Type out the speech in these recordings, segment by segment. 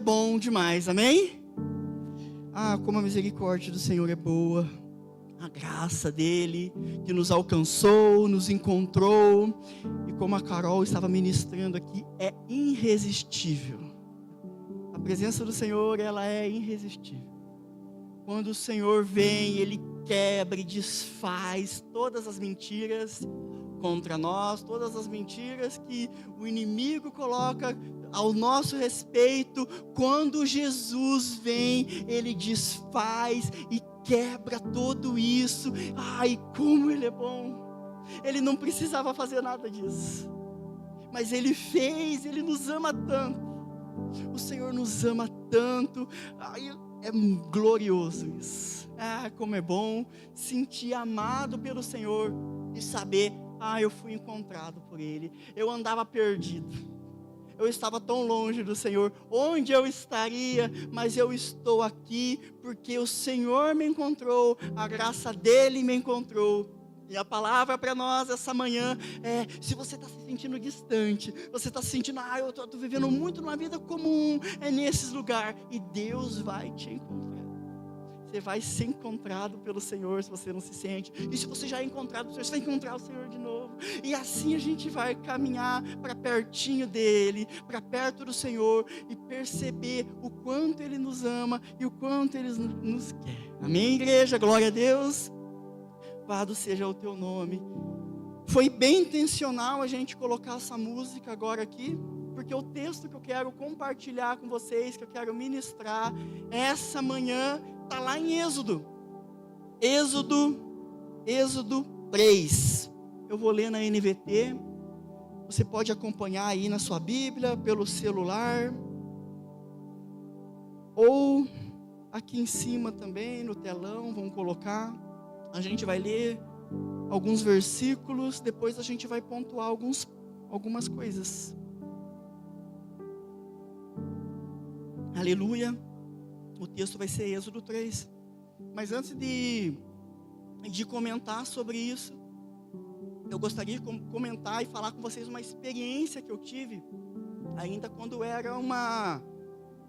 bom demais, amém? Como a misericórdia do Senhor é boa. A graça dele que nos alcançou, nos encontrou. E como a Carol estava ministrando aqui, é irresistível. A presença do Senhor, ela é irresistível. Quando o Senhor vem, Ele quebra e desfaz todas as mentiras contra nós, todas as mentiras que o inimigo coloca ao nosso respeito. Quando Jesus vem, Ele desfaz e quebra tudo isso. Ai, como Ele é bom. Ele não precisava fazer nada disso, mas Ele fez. Ele nos ama tanto. O Senhor nos ama tanto. Ai, é glorioso isso. Como é bom sentir amado pelo Senhor e saber, eu fui encontrado por Ele. Eu andava perdido, eu estava tão longe do Senhor. Onde eu estaria? Mas eu estou aqui porque o Senhor me encontrou, a graça dEle me encontrou. E a palavra para nós essa manhã é: se você está se sentindo distante, você está se sentindo, eu estou vivendo muito numa vida comum, é nesses lugares, e Deus vai te encontrar. Você vai ser encontrado pelo Senhor se você não se sente. E se você já é encontrado pelo Senhor, você vai encontrar o Senhor de novo. E assim a gente vai caminhar para pertinho dEle, para perto do Senhor, e perceber o quanto Ele nos ama e o quanto Ele nos quer. Amém, igreja? Glória a Deus. Louvado seja o teu nome. Foi bem intencional a gente colocar essa música agora aqui, porque o texto que eu quero compartilhar com vocês, que eu quero ministrar essa manhã, está lá em Êxodo 3. Eu vou ler na NVT. Você pode acompanhar aí na sua Bíblia, pelo celular, ou aqui em cima também, no telão, vamos colocar. A gente vai ler alguns versículos, depois a gente vai pontuar algumas coisas. Aleluia. O texto vai ser Êxodo 3. Mas antes de comentar sobre isso, eu gostaria de comentar e falar com vocês uma experiência que eu tive, ainda quando eu era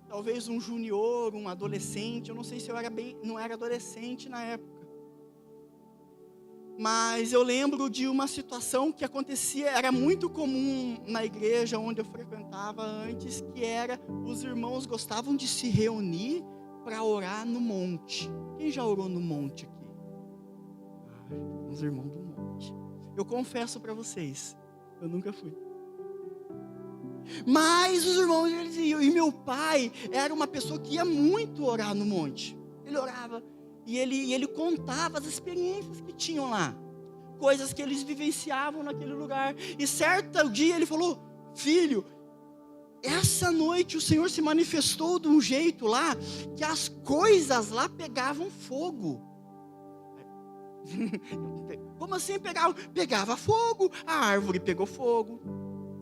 talvez um junior, um adolescente. Eu não sei se eu não era adolescente na época. Mas eu lembro de uma situação que acontecia, era muito comum na igreja onde eu frequentava antes, que era, os irmãos gostavam de se reunir para orar no monte. Quem já orou no monte aqui? Os irmãos do monte. Eu confesso para vocês, eu nunca fui. Mas os irmãos, eles iam, e meu pai era uma pessoa que ia muito orar no monte. Ele orava. E ele contava as experiências que tinham lá, coisas que eles vivenciavam naquele lugar. E certo dia ele falou: filho, essa noite o Senhor se manifestou de um jeito lá, que as coisas lá pegavam fogo. Como assim pegava? Pegava fogo, a árvore pegou fogo,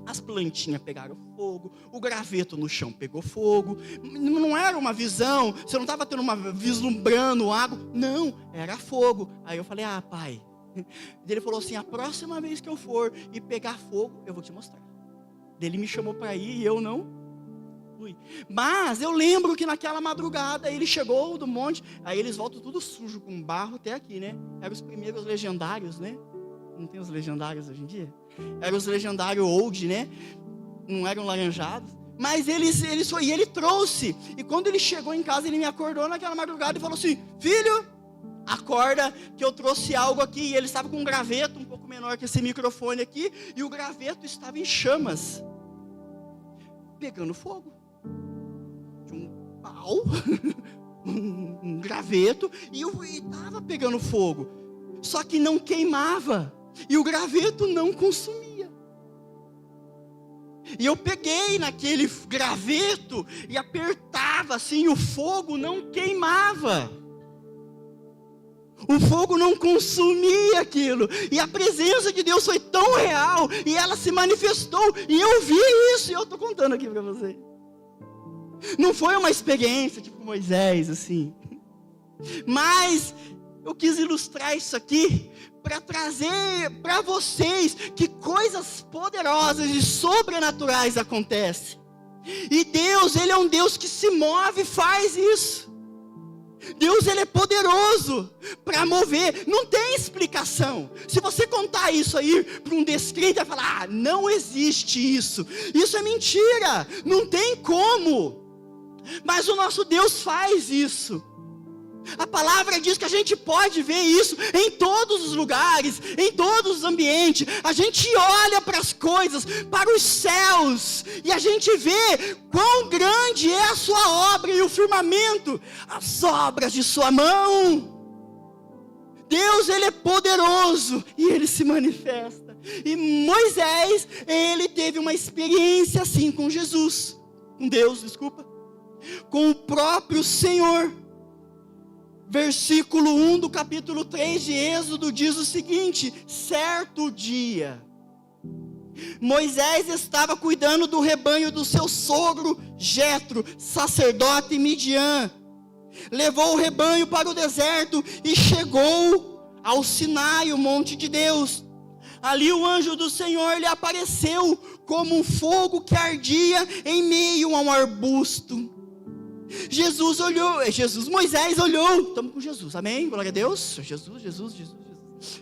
as plantinhas pegaram fogo, o graveto no chão pegou fogo. Não era uma visão, você não estava vislumbrando água, não, era fogo. Aí eu falei: pai. Ele falou assim: a próxima vez que eu for e pegar fogo, eu vou te mostrar. Ele me chamou para ir e eu não fui. Mas eu lembro que naquela madrugada ele chegou do monte, aí eles voltam tudo sujo, com barro até aqui, né? Eram os primeiros legendários, né? Não tem os legendários hoje em dia? Eram os legendários old, né? Não eram laranjados. Mas ele trouxe. E quando ele chegou em casa, ele me acordou naquela madrugada e falou assim: filho, acorda que eu trouxe algo aqui. E ele estava com um graveto um pouco menor que esse microfone aqui. E o graveto estava em chamas, pegando fogo. De um pau, um graveto, e estava pegando fogo. Só que não queimava. E o graveto não consumia. E eu peguei naquele graveto e apertava assim, o fogo não queimava. O fogo não consumia aquilo. E a presença de Deus foi tão real, e ela se manifestou, e eu vi isso, e eu estou contando aqui para vocês. Não foi uma experiência tipo Moisés assim. Mas eu quis ilustrar isso aqui para trazer para vocês que coisas poderosas e sobrenaturais acontecem E Deus, Ele é um Deus que se move e faz isso. Deus, Ele é poderoso para mover, não tem explicação. Se você contar isso aí para um descrente, vai falar, não existe isso, isso é mentira, não tem como. Mas o nosso Deus faz isso. A palavra diz que a gente pode ver isso em todos os lugares, em todos os ambientes. A gente olha para as coisas, para os céus, e a gente vê quão grande é a sua obra e o firmamento, as obras de sua mão. Deus, Ele é poderoso e Ele se manifesta. E Moisés, ele teve uma experiência assim com Jesus, com Deus, com o próprio Senhor. Versículo 1 do capítulo 3 de Êxodo diz o seguinte: certo dia, Moisés estava cuidando do rebanho do seu sogro Jetro, sacerdote em Midian. Levou o rebanho para o deserto e chegou ao Sinai, o monte de Deus. Ali o anjo do Senhor lhe apareceu como um fogo que ardia em meio a um arbusto. Moisés olhou, estamos com Jesus, amém? Glória a Deus, Jesus.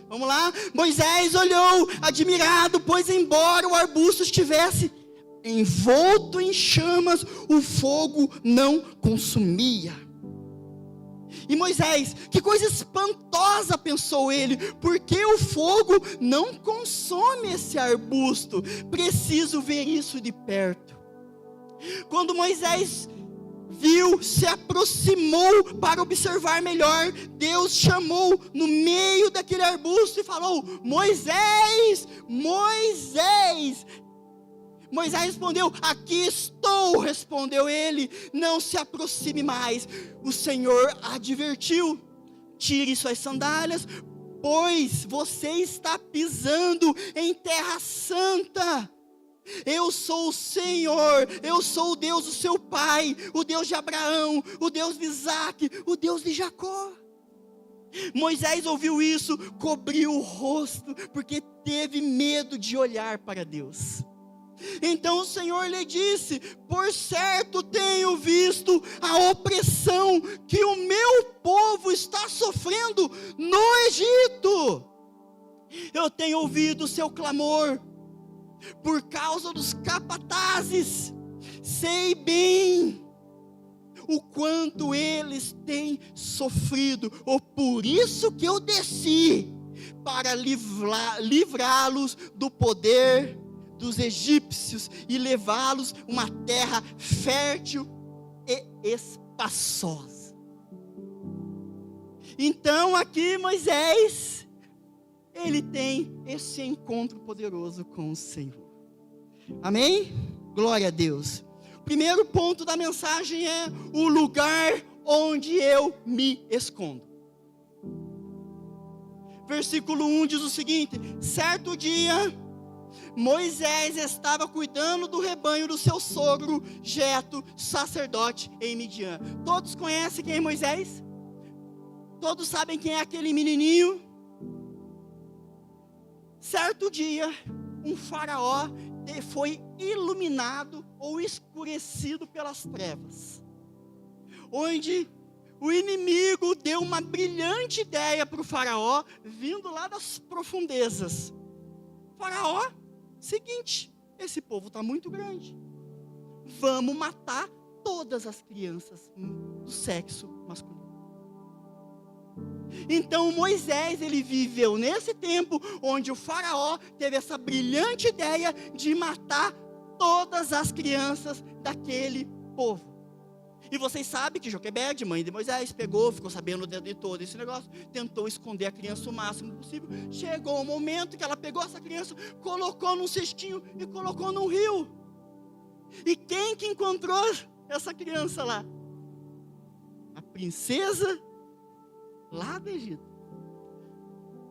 Vamos lá, Moisés olhou, admirado, pois embora o arbusto estivesse envolto em chamas, o fogo não consumia. E Moisés, que coisa espantosa, pensou ele, porque o fogo não consome esse arbusto, preciso ver isso de perto. Quando Moisés viu, se aproximou para observar melhor, Deus chamou no meio daquele arbusto e falou: Moisés, Moisés. Moisés respondeu: aqui estou, respondeu ele, não se aproxime mais. O Senhor advertiu: tire suas sandálias, pois você está pisando em terra santa. Eu sou o Senhor, eu sou o Deus do seu pai, o Deus de Abraão, o Deus de Isaac, o Deus de Jacó. Moisés ouviu isso, cobriu o rosto, porque teve medo de olhar para Deus. Então o Senhor lhe disse: por certo tenho visto a opressão que o meu povo está sofrendo no Egito. Eu tenho ouvido o seu clamor por causa dos capatazes, sei bem o quanto eles têm sofrido, por isso que eu desci, para livrá-los do poder dos egípcios, e levá-los a uma terra fértil e espaçosa. Então aqui Moisés, ele tem esse encontro poderoso com o Senhor. Amém? Glória a Deus. O primeiro ponto da mensagem é o lugar onde eu me escondo. Versículo 1 diz o seguinte: certo dia, Moisés estava cuidando do rebanho do seu sogro Jetro, sacerdote em Midian. Todos conhecem quem é Moisés? Todos sabem quem é aquele menininho? Certo dia, um faraó foi iluminado ou escurecido pelas trevas, onde o inimigo deu uma brilhante ideia para o faraó, vindo lá das profundezas. Faraó, seguinte, esse povo está muito grande, vamos matar todas as crianças do sexo masculino. Então Moisés, ele viveu nesse tempo onde o faraó teve essa brilhante ideia de matar todas as crianças daquele povo. E vocês sabem que Joquebede, mãe de Moisés, ficou sabendo de todo esse negócio, tentou esconder a criança o máximo possível. Chegou o momento que ela pegou essa criança, colocou num cestinho e colocou num rio. E quem que encontrou essa criança lá? A princesa lá do Egito.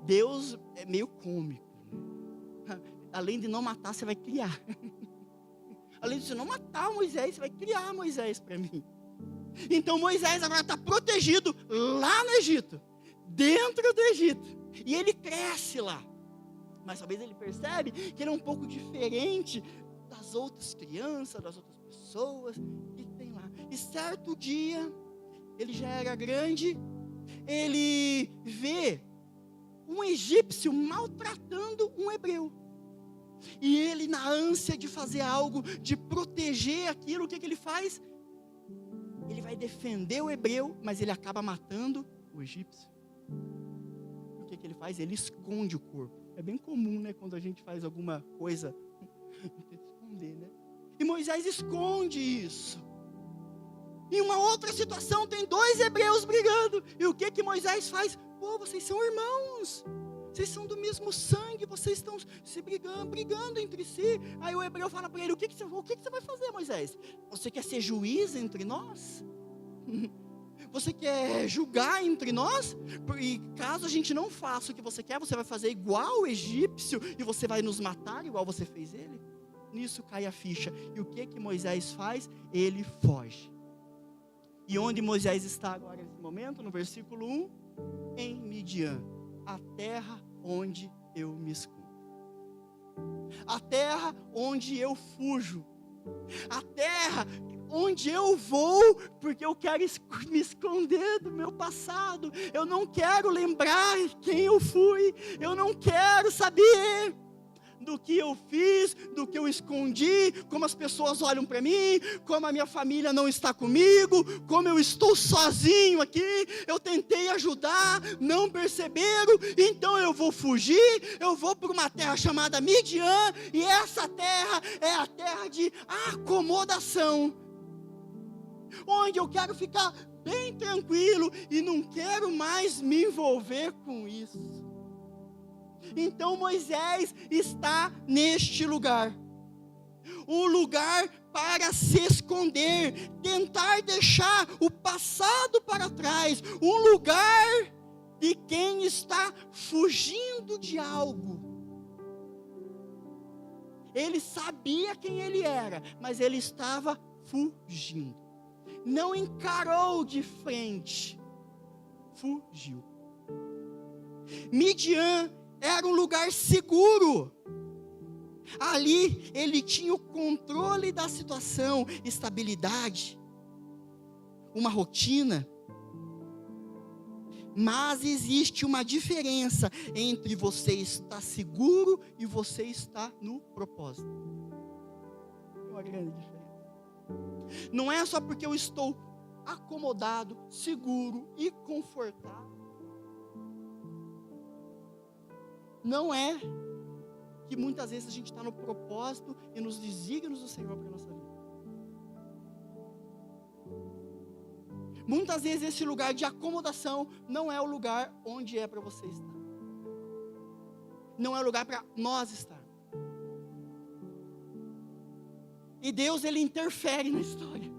Deus é meio cômico. Além de não matar, você vai criar. Além de você não matar Moisés, você vai criar Moisés para mim. Então Moisés agora está protegido lá no Egito, dentro do Egito. E ele cresce lá. Mas talvez ele percebe que ele é um pouco diferente das outras crianças, das outras pessoas. pessoas, o que tem lá? E certo dia, ele já era grande, ele vê um egípcio maltratando um hebreu. E ele, na ânsia de fazer algo, de proteger aquilo, o que ele faz? Ele vai defender o hebreu, mas ele acaba matando o egípcio. O que ele faz? Ele esconde o corpo. É bem comum, né, quando a gente faz alguma coisa, esconder, né? E Moisés esconde isso. Em uma outra situação, tem 2 hebreus brigando. E o que Moisés faz? Pô, vocês são irmãos. Vocês são do mesmo sangue, vocês estão se brigando entre si. Aí o hebreu fala para ele, o que você vai fazer, Moisés? Você quer ser juiz entre nós? Você quer julgar entre nós? E caso a gente não faça o que você quer, você vai fazer igual o egípcio e você vai nos matar igual você fez ele? Nisso cai a ficha. E o que Moisés faz? Ele foge. E onde Moisés está agora nesse momento? No versículo 1, em Midian. A terra onde eu me escondo. A terra onde eu fujo. A terra onde eu vou, porque eu quero me esconder do meu passado. Eu não quero lembrar quem eu fui. Eu não quero saber do que eu fiz, do que eu escondi, como as pessoas olham para mim, como a minha família não está comigo, como eu estou sozinho aqui, eu tentei ajudar, não perceberam, então eu vou fugir, eu vou para uma terra chamada Midian, e essa terra é a terra de acomodação, onde eu quero ficar bem tranquilo, e não quero mais me envolver com isso. Então Moisés está neste lugar, um lugar para se esconder, tentar deixar o passado para trás, um lugar de quem está fugindo de algo. Ele sabia quem ele era, mas ele estava fugindo, não encarou de frente, fugiu. Midian era um lugar seguro. Ali ele tinha o controle da situação, estabilidade, uma rotina. Mas existe uma diferença entre você estar seguro e você estar no propósito. É uma grande diferença. Não é só porque eu estou acomodado, seguro e confortável. Não é que muitas vezes a gente está no propósito e nos desígnios do Senhor para a nossa vida. Muitas vezes esse lugar de acomodação não é o lugar onde é para você estar. Não é o lugar para nós estar. E Deus, Ele interfere na história.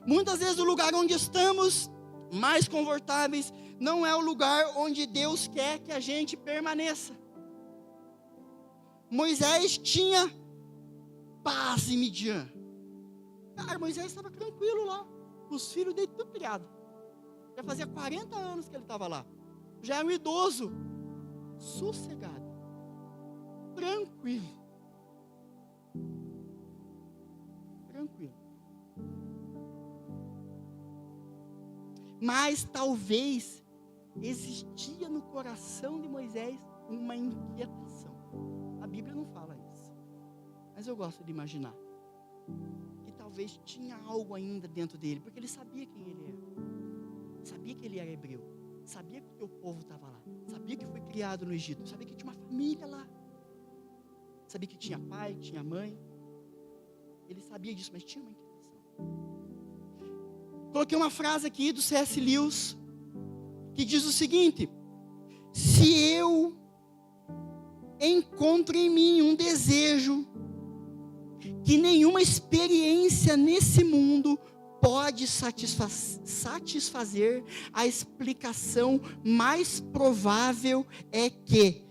Muitas vezes o lugar onde estamos mais confortáveis não é o lugar onde Deus quer que a gente permaneça. Moisés tinha paz em Midian. Cara, Moisés estava tranquilo lá. Os filhos dele tudo criado. Já fazia 40 anos que ele estava lá. Já era um idoso. Sossegado. Tranquilo. Tranquilo. Mas talvez existia no coração de Moisés uma inquietação. A Bíblia não fala isso, mas eu gosto de imaginar que talvez tinha algo ainda dentro dele, porque ele sabia quem ele era, sabia que ele era hebreu, sabia que o teu povo estava lá, sabia que foi criado no Egito, sabia que tinha uma família lá, sabia que tinha pai, tinha mãe, ele sabia disso, mas tinha uma inquietação. Coloquei uma frase aqui do C.S. Lewis, que diz o seguinte: se eu encontro em mim um desejo que nenhuma experiência nesse mundo pode satisfazer, a explicação mais provável é que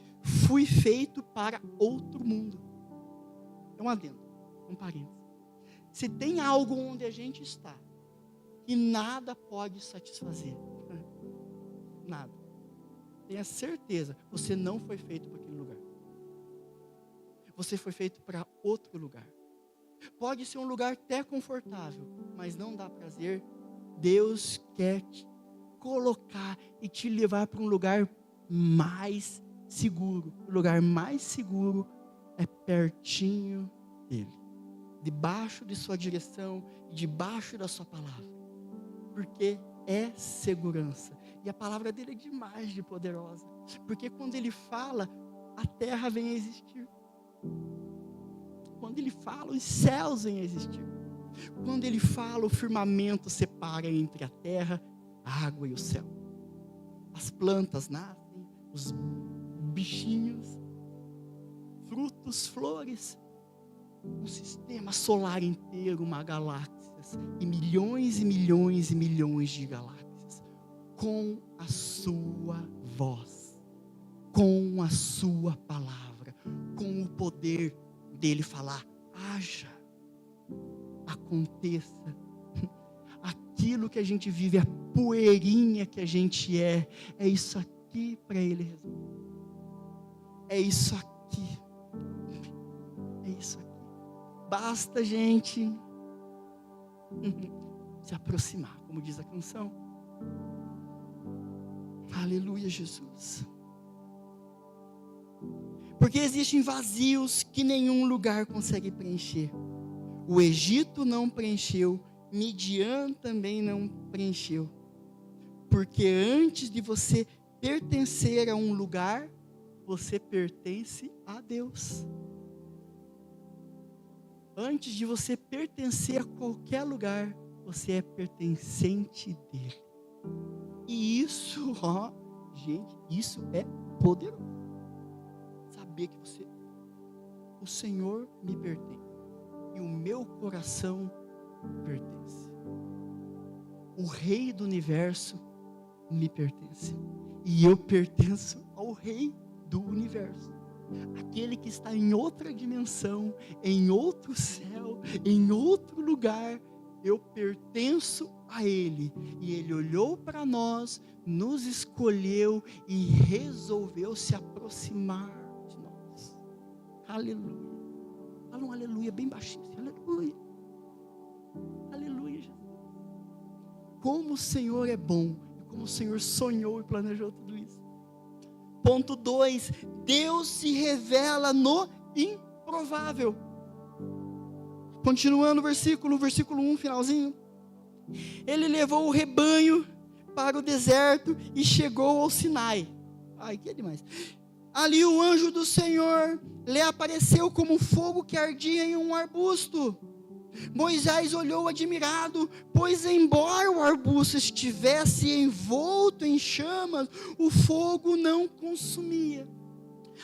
fui feito para outro mundo. É um adendo, um parênteses. Se tem algo onde a gente está, que nada pode satisfazer, nada, tenha certeza, você não foi feito para aquele lugar. Você foi feito para outro lugar. Pode ser um lugar até confortável, mas não dá prazer. Deus quer te colocar e te levar para um lugar mais seguro. O lugar mais seguro é pertinho dele, debaixo de sua direção, debaixo da sua palavra, porque é segurança. E a palavra dele é demais de poderosa, porque quando ele fala, a terra vem a existir. Quando ele fala, os céus vêm a existir. Quando ele fala, o firmamento separa entre a terra, a água e o céu. As plantas nascem, os bichinhos, frutos, flores, um sistema solar inteiro, uma galáxia, e milhões e milhões e milhões de galáxias, com a sua voz, com a sua palavra, com o poder dele falar, haja, aconteça. Aquilo que a gente vive, a poeirinha que a gente é isso aqui para ele resolver. É isso aqui. É isso aqui. Basta, gente, se aproximar, como diz a canção. Aleluia, Jesus. Porque existem vazios que nenhum lugar consegue preencher. O Egito não preencheu, Midian também não preencheu. Porque antes de você pertencer a um lugar, você pertence a Deus. Antes de você pertencer a qualquer lugar, você é pertencente dele. E isso, gente, isso é poderoso. Saber que o Senhor me pertence. E o meu coração pertence. O Rei do universo me pertence. E eu pertenço ao Rei do universo. Aquele que está em outra dimensão, em outro céu, em outro lugar. Eu pertenço a Ele. E Ele olhou para nós, nos escolheu e resolveu se aproximar de nós. Aleluia. Fala um aleluia bem baixinho assim, aleluia. Aleluia, Jesus. Como o Senhor é bom, e como o Senhor sonhou e planejou tudo isso. Ponto 2, Deus se revela no improvável. Continuando o versículo 1, finalzinho. Ele levou o rebanho para o deserto e chegou ao Sinai. Ai, que é demais. Ali o anjo do Senhor lhe apareceu como fogo que ardia em um arbusto. Moisés olhou admirado, pois embora o arbusto estivesse envolto em chamas, o fogo não consumia.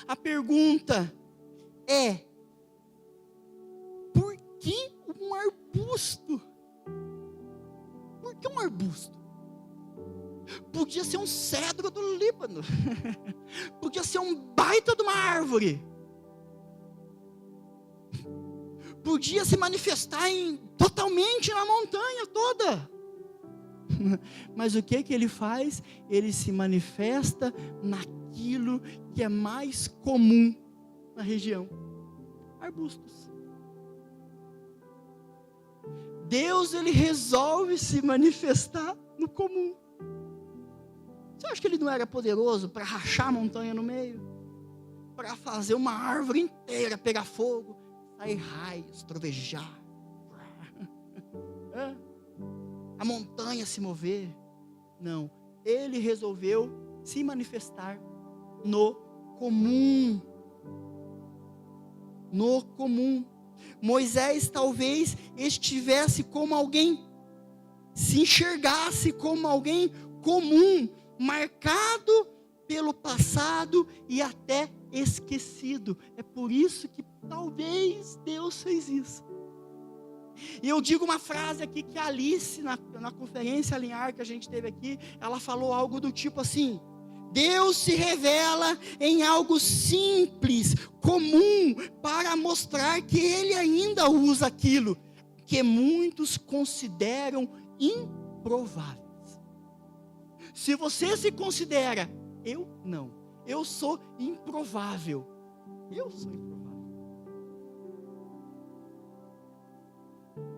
A pergunta é: por que um arbusto? Por que um arbusto? Podia ser um cedro do Líbano. Podia ser um baita de uma árvore. Podia se manifestar totalmente na montanha toda. Mas o que ele faz? Ele se manifesta naquilo que é mais comum na região. Arbustos. Deus, ele resolve se manifestar no comum. Você acha que ele não era poderoso para rachar a montanha no meio? Para fazer uma árvore inteira pegar fogo, sair raios, trovejar, a montanha se mover? Não, ele resolveu se manifestar no comum. No comum. Moisés talvez estivesse como alguém, se enxergasse como alguém comum, marcado pelo passado e até esquecido. É por isso que talvez Deus fez isso. E eu digo uma frase aqui que a Alice, na conferência Alinhar que a gente teve aqui, ela falou algo do tipo assim: Deus se revela em algo simples, comum, para mostrar que Ele ainda usa aquilo que muitos consideram improváveis. Se você se considera, eu não, eu sou improvável. Eu sou improvável.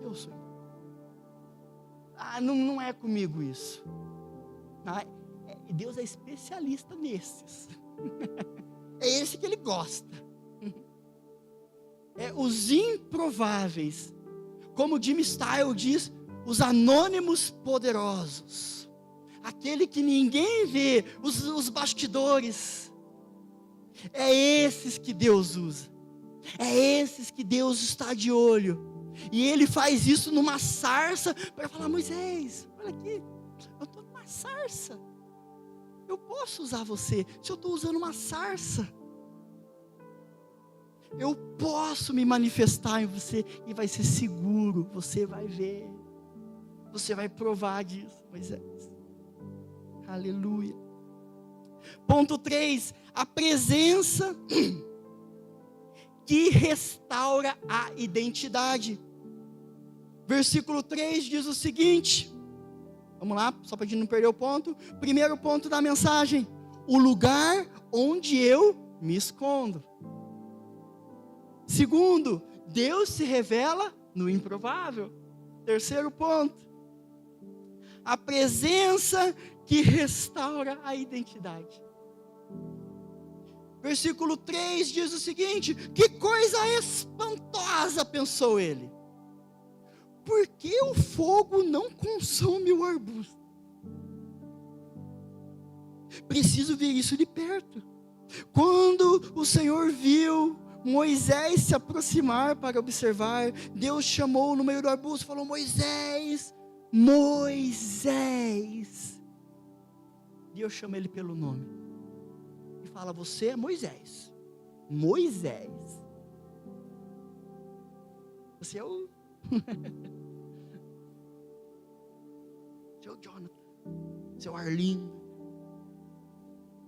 Eu sou. Não é comigo isso. Deus é especialista nesses. É esse que ele gosta. Os improváveis. Como Jim Style diz, os anônimos poderosos. Aquele que ninguém vê, os bastidores. É esses que Deus usa. É esses que Deus está de olho. E ele faz isso numa sarça para falar: Moisés, olha aqui, eu estou numa sarça. Eu posso usar você se eu estou usando uma sarça. Eu posso me manifestar em você e vai ser seguro. Você vai ver. Você vai provar disso, Moisés. Aleluia. Ponto 3. A presença que restaura a identidade. Versículo 3 diz o seguinte. Vamos lá, só para a gente não perder o ponto. Primeiro ponto da mensagem: o lugar onde eu me escondo. Segundo, Deus se revela no improvável. Terceiro ponto: a presença que restaura a identidade. Versículo 3 diz o seguinte: que coisa espantosa, pensou ele. Por que o fogo não consome o arbusto? Preciso ver isso de perto. Quando o Senhor viu Moisés se aproximar para observar, Deus chamou no meio do arbusto e falou: Moisés, Moisés. Deus chama ele pelo nome e fala: você é Moisés. Moisés. Você é o seu Jonathan, seu Arlindo,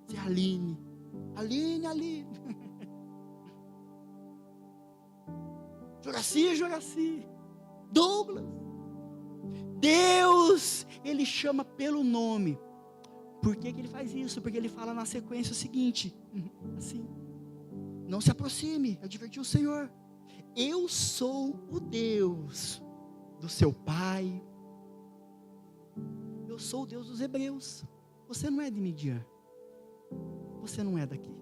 você é Aline, Juraci, Douglas. Deus, ele chama pelo nome. Por que ele faz isso? Porque ele fala na sequência o seguinte, assim: não se aproxime, eu adverti o Senhor. Eu sou o Deus do seu pai. Eu sou o Deus dos hebreus. Você não é de Midian. Você não é daqui.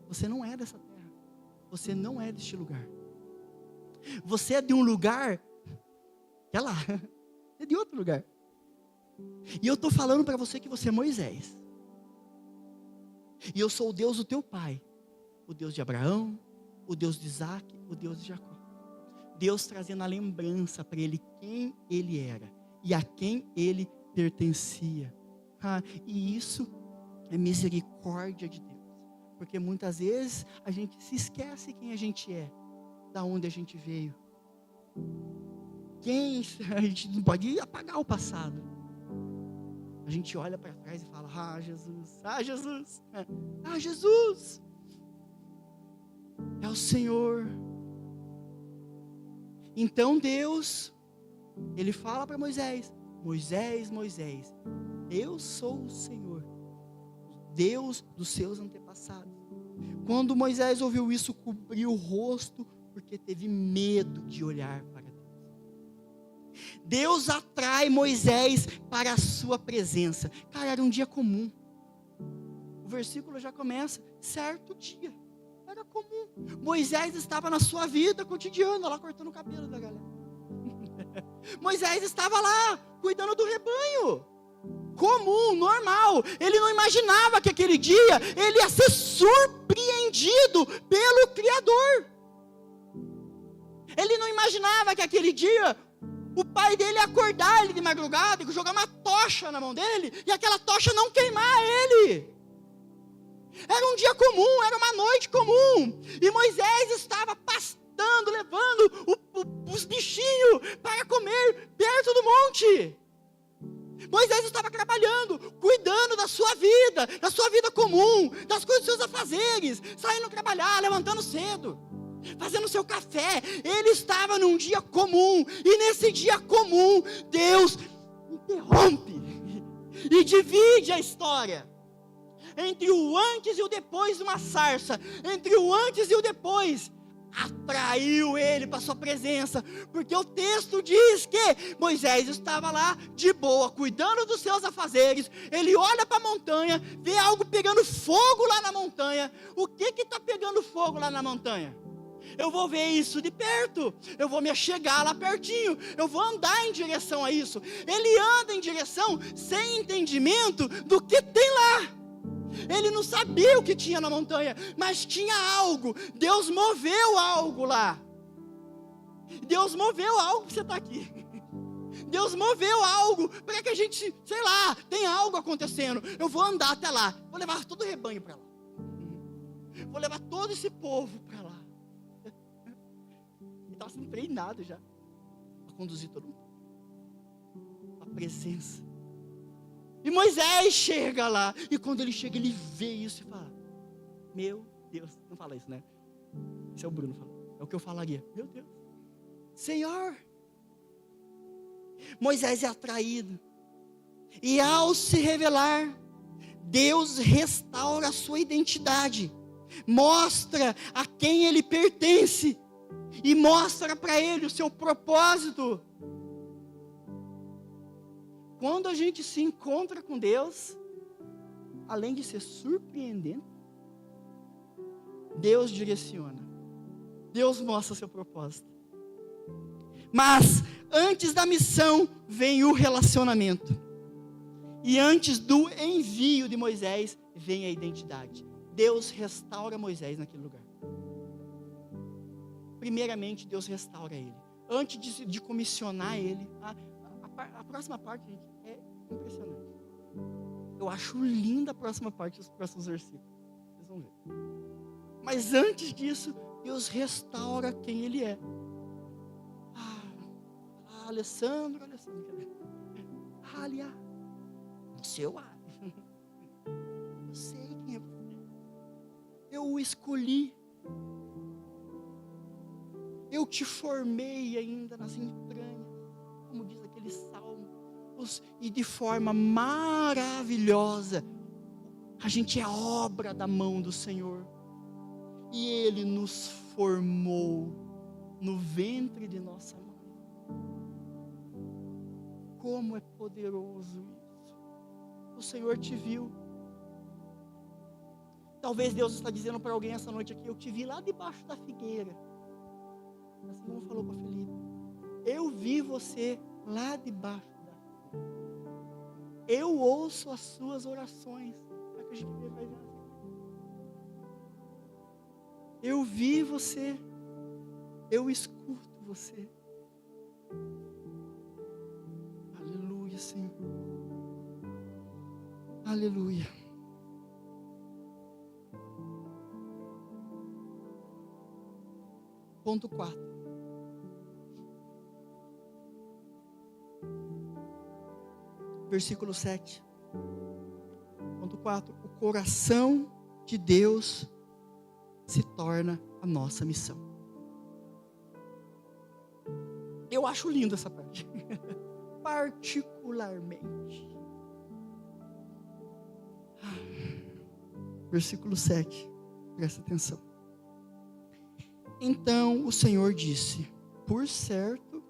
Você não é dessa terra. Você não é deste lugar. Você é de um lugar que é lá. É de outro lugar. E eu estou falando para você que você é Moisés. E eu sou o Deus do teu pai. O Deus de Abraão, o Deus de Isaac, o Deus de Jacó. Deus trazendo a lembrança para ele quem ele era e a quem ele pertencia. E isso é misericórdia de Deus. Porque muitas vezes a gente se esquece quem a gente é, da onde a gente veio. A gente não pode apagar o passado. A gente olha para trás e fala: Jesus, Jesus, Jesus. É o Senhor. Então Deus, ele fala para Moisés: Moisés, Moisés, eu sou o Senhor, Deus dos seus antepassados. Quando Moisés ouviu isso, cobriu o rosto, porque teve medo de olhar para Deus. Deus atrai Moisés para a sua presença. Cara, era um dia comum. O versículo já começa: certo dia. Era comum. Moisés estava na sua vida cotidiana, lá cortando o cabelo da galera. Moisés estava lá, cuidando do rebanho. Comum, normal. Ele não imaginava que aquele dia ele ia ser surpreendido pelo Criador. Ele não imaginava que aquele dia o pai dele ia acordar ele de madrugada e jogar uma tocha na mão dele e aquela tocha não queimar ele. Era um dia comum, era uma noite comum. E Moisés estava pastando, levando os bichinhos para comer perto do monte. Moisés estava trabalhando, cuidando da sua vida comum, das coisas dos seus afazeres, saindo trabalhar, levantando cedo, fazendo seu café. Ele estava num dia comum, e nesse dia comum, Deus interrompe e divide a história entre o antes e o depois de uma sarça, entre o antes e o depois. atraiu ele para sua presença, porque o texto diz que Moisés estava lá de boa, cuidando dos seus afazeres. Ele olha para a montanha, vê algo pegando fogo lá na montanha. O que está pegando fogo lá na montanha? Eu vou ver isso de perto, eu vou me achegar lá pertinho, eu vou andar em direção a isso. Ele anda em direção sem entendimento do que tem lá. Ele não sabia o que tinha na montanha, mas tinha algo. Deus moveu algo lá. Deus moveu algo para você estar aqui. Deus moveu algo para que a gente, sei lá, tenha algo acontecendo. Eu vou andar até lá, vou levar todo o rebanho para lá. Vou levar todo esse povo para lá. Ele estava sendo treinado já para conduzir todo mundo. A presença. E Moisés chega lá, e quando ele chega, ele vê isso e fala: meu Deus, não fala isso, né? Esse é o Bruno falando, é o que eu falaria. Meu Deus, Senhor. Moisés é atraído, e ao se revelar, Deus restaura a sua identidade, mostra a quem ele pertence, e mostra para ele o seu propósito. Quando a gente se encontra com Deus, além de ser surpreendente, Deus direciona, Deus mostra o seu propósito. Mas antes da missão vem o relacionamento, e antes do envio de Moisés vem a identidade. Deus restaura Moisés naquele lugar. Primeiramente, Deus restaura ele. Antes de comissionar ele, a próxima parte, gente, é impressionante. Eu acho linda a próxima parte, os próximos versículos. Vocês vão ver. Mas antes disso, Deus restaura quem ele é. Alessandro, Alia, seu Ali. Eu sei quem é você. Eu o escolhi. Eu te formei ainda nas entranhas, como diz aquele salmo, e de forma maravilhosa. A gente é obra da mão do Senhor, e Ele nos formou no ventre de nossa mãe. Como é poderoso isso! O Senhor te viu. Talvez Deus está dizendo para alguém essa noite aqui: eu te vi lá debaixo da figueira. Assim como falou para Felipe, eu vi você lá debaixo da figueira. Eu ouço as suas orações. Será que a gente vai ver assim? Eu vi você, eu escuto você. Aleluia, Senhor. Aleluia. Ponto 4. Versículo 7. Ponto 4. O coração de Deus se torna a nossa missão. Eu acho lindo essa parte. Particularmente. Versículo 7. Presta atenção. Então o Senhor disse: por certo,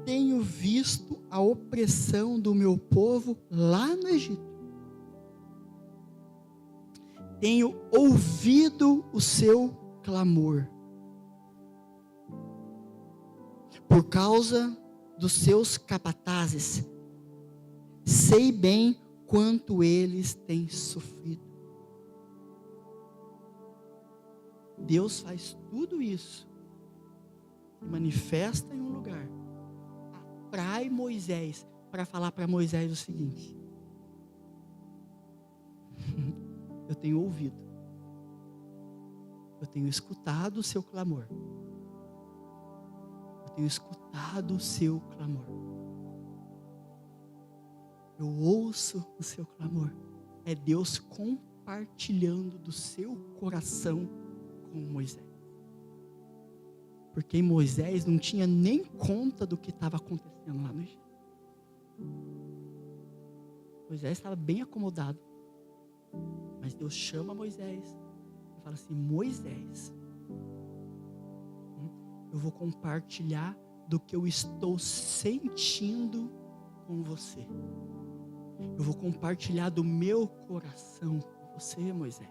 tenho visto a opressão do meu povo lá no Egito. Tenho ouvido o seu clamor. Por causa dos seus capatazes, sei bem quanto eles têm sofrido. Deus faz tudo isso, se manifesta em um lugar, atrai Moisés para falar para Moisés o seguinte: eu tenho ouvido, eu tenho escutado o seu clamor, eu tenho escutado o seu clamor, eu ouço o seu clamor. É Deus compartilhando do seu coração com Moisés. Porque Moisés não tinha nem conta do que estava acontecendo lá no Egito. Moisés estava bem acomodado. Mas Deus chama Moisés e fala assim: Moisés, eu vou compartilhar do que eu estou sentindo com você. Eu vou compartilhar do meu coração com você, Moisés.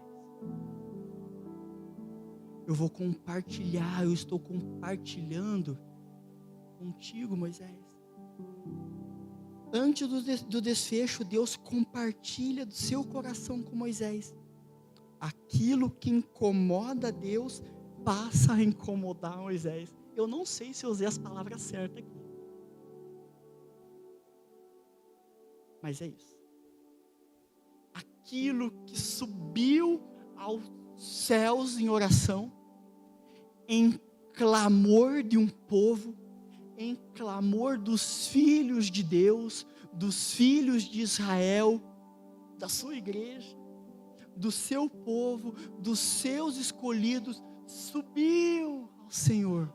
Eu vou compartilhar, eu estou compartilhando contigo, Moisés. Antes do desfecho, Deus compartilha do seu coração com Moisés. Aquilo que incomoda Deus passa a incomodar Moisés. Eu não sei se eu usei as palavras certas aqui, mas é isso. Aquilo que subiu aos céus em oração, em clamor de um povo, em clamor dos filhos de Deus, dos filhos de Israel, da sua igreja, do seu povo, dos seus escolhidos, subiu ao Senhor.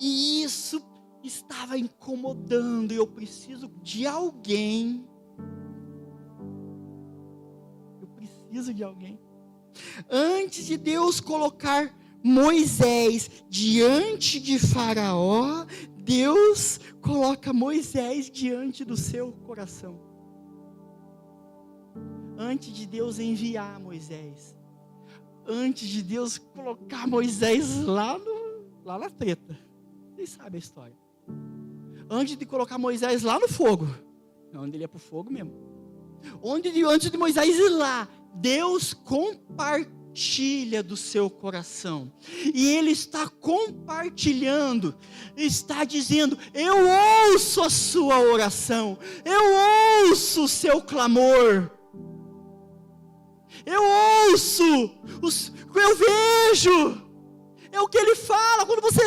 E isso estava incomodando. Eu preciso de alguém. Eu preciso de alguém. Antes de Deus colocar Moisés diante de Faraó, Deus coloca Moisés diante do seu coração. Antes de Deus enviar Moisés, antes de Deus colocar Moisés lá na treta, vocês sabem a história. Antes de colocar Moisés lá no fogo, onde ele ia para o fogo mesmo. Antes de Moisés ir lá, Deus compartilha do seu coração. E Ele está compartilhando, está dizendo: eu ouço a sua oração, eu ouço o seu clamor. Eu ouço, eu vejo. É o que Ele fala quando você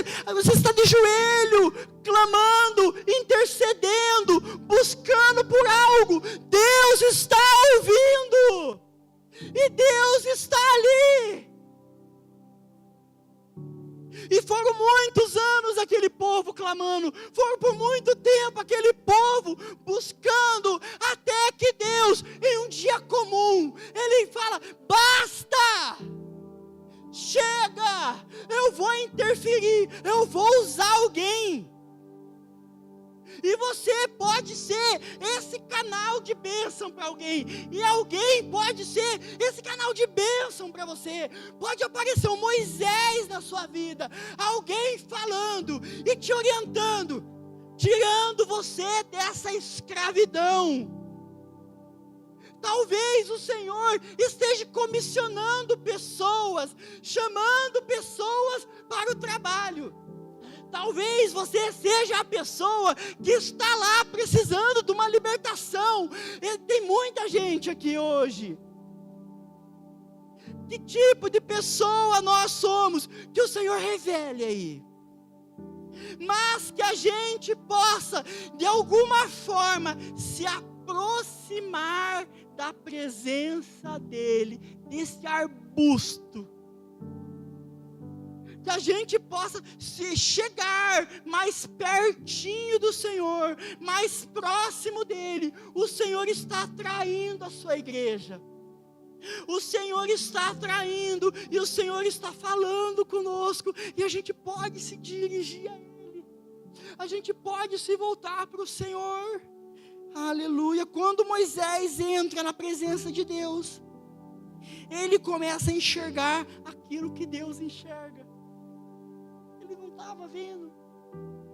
está de joelho, clamando, intercedendo, buscando por algo. Deus está ouvindo. E Deus está ali. E foram muitos anos aquele povo clamando. Foram por muito tempo aquele povo buscando. Até que Deus, em um dia comum, Ele fala: basta! Chega! Eu vou interferir. Eu vou usar alguém. E você pode ser esse canal de bênção para alguém. E alguém pode ser esse canal de bênção para você. Pode aparecer um Moisés na sua vida. Alguém falando e te orientando. Tirando você dessa escravidão. Talvez o Senhor esteja comissionando pessoas. Chamando pessoas para o trabalho. Talvez você seja a pessoa que está lá precisando de uma libertação. E tem muita gente aqui hoje. Que tipo de pessoa nós somos? Que o Senhor revele aí. Mas que a gente possa, de alguma forma, se aproximar da presença dEle, desse arbusto. Que a gente possa se chegar mais pertinho do Senhor, mais próximo dEle. O Senhor está atraindo a sua igreja. O Senhor está atraindo e o Senhor está falando conosco. E a gente pode se dirigir a Ele. A gente pode se voltar para o Senhor. Aleluia. Quando Moisés entra na presença de Deus, ele começa a enxergar aquilo que Deus enxerga. Ele não estava vendo,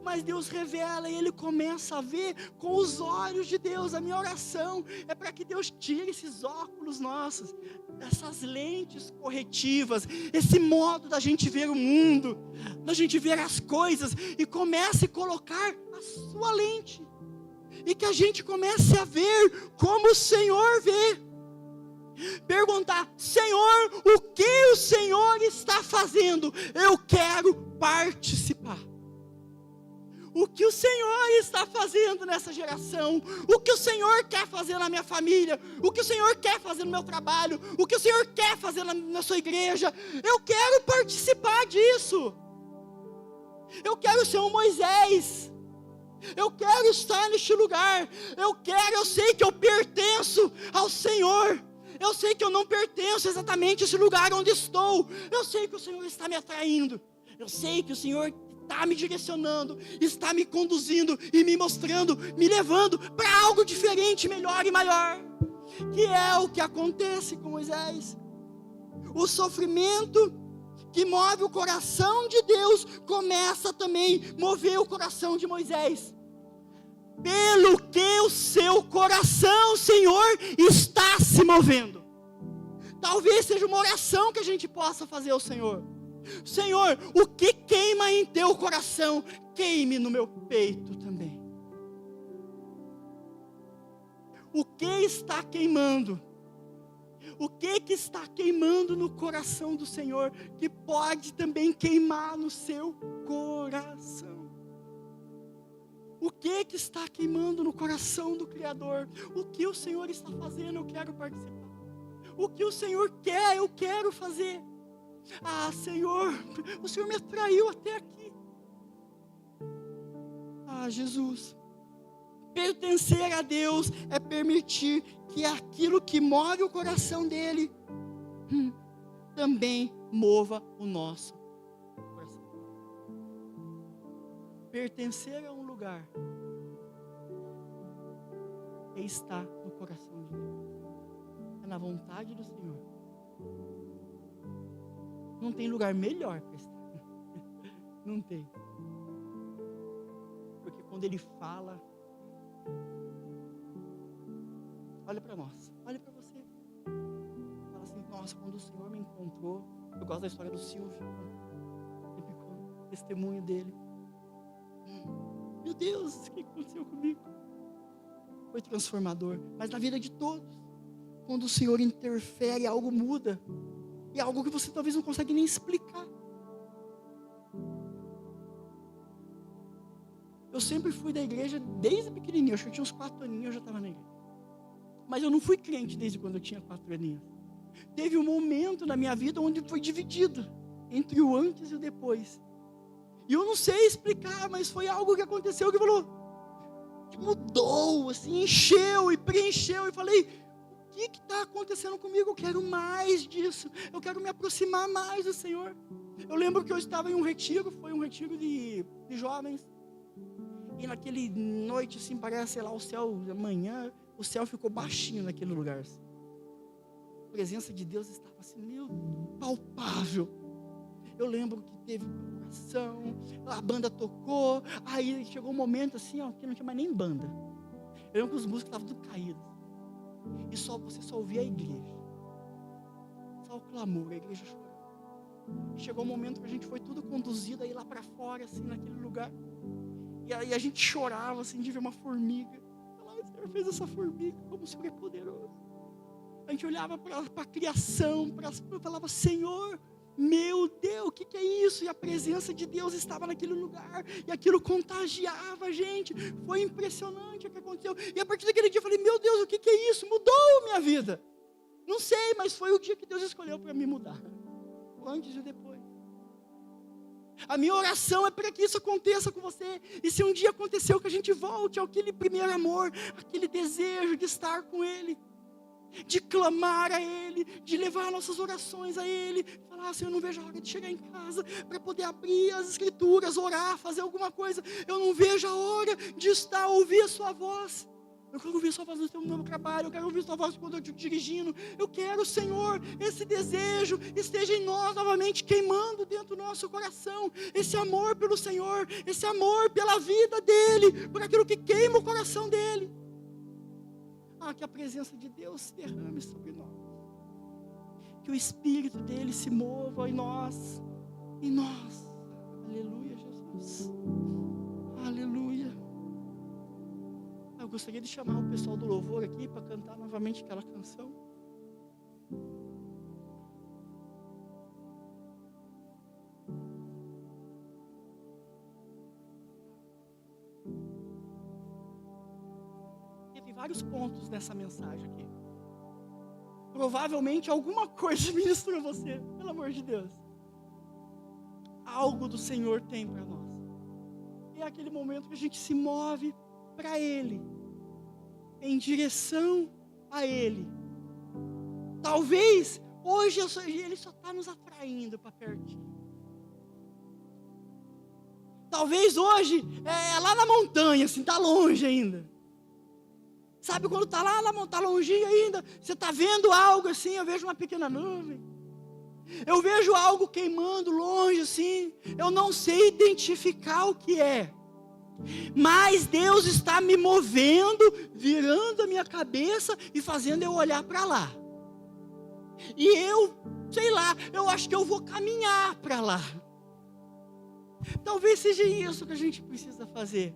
mas Deus revela e ele começa a ver com os olhos de Deus. A minha oração é para que Deus tire esses óculos nossos, essas lentes corretivas, esse modo da gente ver o mundo, da gente ver as coisas, e comece a colocar a sua lente, e que a gente comece a ver como o Senhor vê. Perguntar: Senhor, o que o Senhor está fazendo? Eu quero participar. O que o Senhor está fazendo nessa geração? O que o Senhor quer fazer na minha família? O que o Senhor quer fazer no meu trabalho? O que o Senhor quer fazer na sua igreja? Eu quero participar disso. Eu quero ser um Moisés. Eu quero estar neste lugar. Eu sei que eu pertenço ao Senhor. Eu sei que eu não pertenço exatamente a esse lugar onde estou. Eu sei que o Senhor está me atraindo. Eu sei que o Senhor está me direcionando, está me conduzindo e me mostrando, me levando para algo diferente, melhor e maior. Que é o que acontece com Moisés. O sofrimento que move o coração de Deus começa também a mover o coração de Moisés. Pelo que o seu coração, Senhor, está se movendo. Talvez seja uma oração que a gente possa fazer ao Senhor. Senhor, o que queima em teu coração, queime no meu peito também. O que está queimando? O que está queimando no coração do Senhor, que pode também queimar no seu coração? O que está queimando no coração do Criador? O que o Senhor está fazendo, eu quero participar. O que o Senhor quer, eu quero fazer. Ah, Senhor, o Senhor me atraiu até aqui. Ah, Jesus, pertencer a Deus é permitir que aquilo que move o coração dele também mova o nosso coração. Pertencer a um lugar é estar no coração de Deus, é na vontade do Senhor. Não tem lugar melhor para estar. Não tem. Porque quando Ele fala, olha para nós, olha para você. Fala assim, nossa, quando o Senhor me encontrou, eu gosto da história do Silvio, ele ficou testemunho dele. Meu Deus, o que aconteceu comigo? Foi transformador, mas na vida de todos, quando o Senhor interfere, algo muda. E é algo que você talvez não consegue nem explicar. Eu sempre fui da igreja desde pequenininho. Acho que eu tinha uns 4 aninhos, eu já estava na igreja. Mas eu não fui crente desde quando eu tinha 4 aninhos. Teve um momento na minha vida onde foi dividido entre o antes e o depois. E eu não sei explicar, mas foi algo que aconteceu que falou, que mudou, assim, encheu e preencheu. E falei, o que está acontecendo comigo? Eu quero mais disso. Eu quero me aproximar mais do Senhor. Eu lembro que eu estava em um retiro, foi um retiro de jovens. E naquele noite, assim, parece, sei lá, o céu, amanhã, o céu ficou baixinho naquele lugar. Assim. A presença de Deus estava assim, meio palpável. Eu lembro que teve oração, a banda tocou, aí chegou um momento assim, ó, que não tinha mais nem banda. Eu lembro que os músicos estavam tudo caídos. E você só ouvia a igreja. Só o clamor, a igreja chorando. E chegou um momento que a gente foi tudo conduzido aí lá para fora, assim, naquele lugar. E aí a gente chorava, assim, de ver uma formiga. Falava, o Senhor fez essa formiga, como o Senhor é poderoso. A gente olhava para a criação, falava, Senhor, meu Deus, o que é isso? E a presença de Deus estava naquele lugar. E aquilo contagiava a gente. Foi impressionante o que aconteceu. E a partir daquele dia eu falei, meu Deus, o que é isso? Mudou minha vida. Não sei, mas foi o dia que Deus escolheu para me mudar. O antes e o depois. A minha oração é para que isso aconteça com você. E se um dia aconteceu, que a gente volte àquele primeiro amor, aquele desejo de estar com Ele, de clamar a Ele, de levar nossas orações a Ele, falar, Senhor, eu não vejo a hora de chegar em casa, para poder abrir as Escrituras, orar, fazer alguma coisa. Eu não vejo a hora de ouvir a sua voz. Eu quero ouvir a sua voz no seu novo trabalho, eu quero ouvir a sua voz quando eu estou dirigindo. Eu quero, Senhor, esse desejo esteja em nós novamente, queimando dentro do nosso coração, esse amor pelo Senhor, esse amor pela vida dEle, por aquilo que queima o coração dEle. Que a presença de Deus se derrame sobre nós. Que o Espírito dEle se mova em nós. Aleluia, Jesus. Aleluia. Eu gostaria de chamar o pessoal do louvor aqui para cantar novamente aquela canção. Vários pontos nessa mensagem aqui. Provavelmente alguma coisa ministrou você, pelo amor de Deus. Algo do Senhor tem para nós. E é aquele momento que a gente se move para Ele, em direção a Ele. Talvez hoje Ele só está nos atraindo para pertinho. talvez hoje é lá na montanha, assim, está longe ainda. Sabe quando está lá, está longinho ainda, você está vendo algo assim, eu vejo uma pequena nuvem. Eu vejo algo queimando longe assim, eu não sei identificar o que é. Mas Deus está me movendo, virando a minha cabeça e fazendo eu olhar para lá. E eu, sei lá, eu acho que eu vou caminhar para lá. Talvez seja isso que a gente precisa fazer.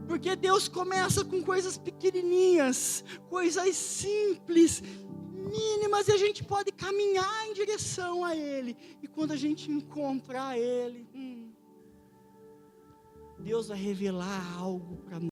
Porque Deus começa com coisas pequenininhas, coisas simples, mínimas, e a gente pode caminhar em direção a Ele. E quando a gente encontrar Ele, Deus vai revelar algo para nós.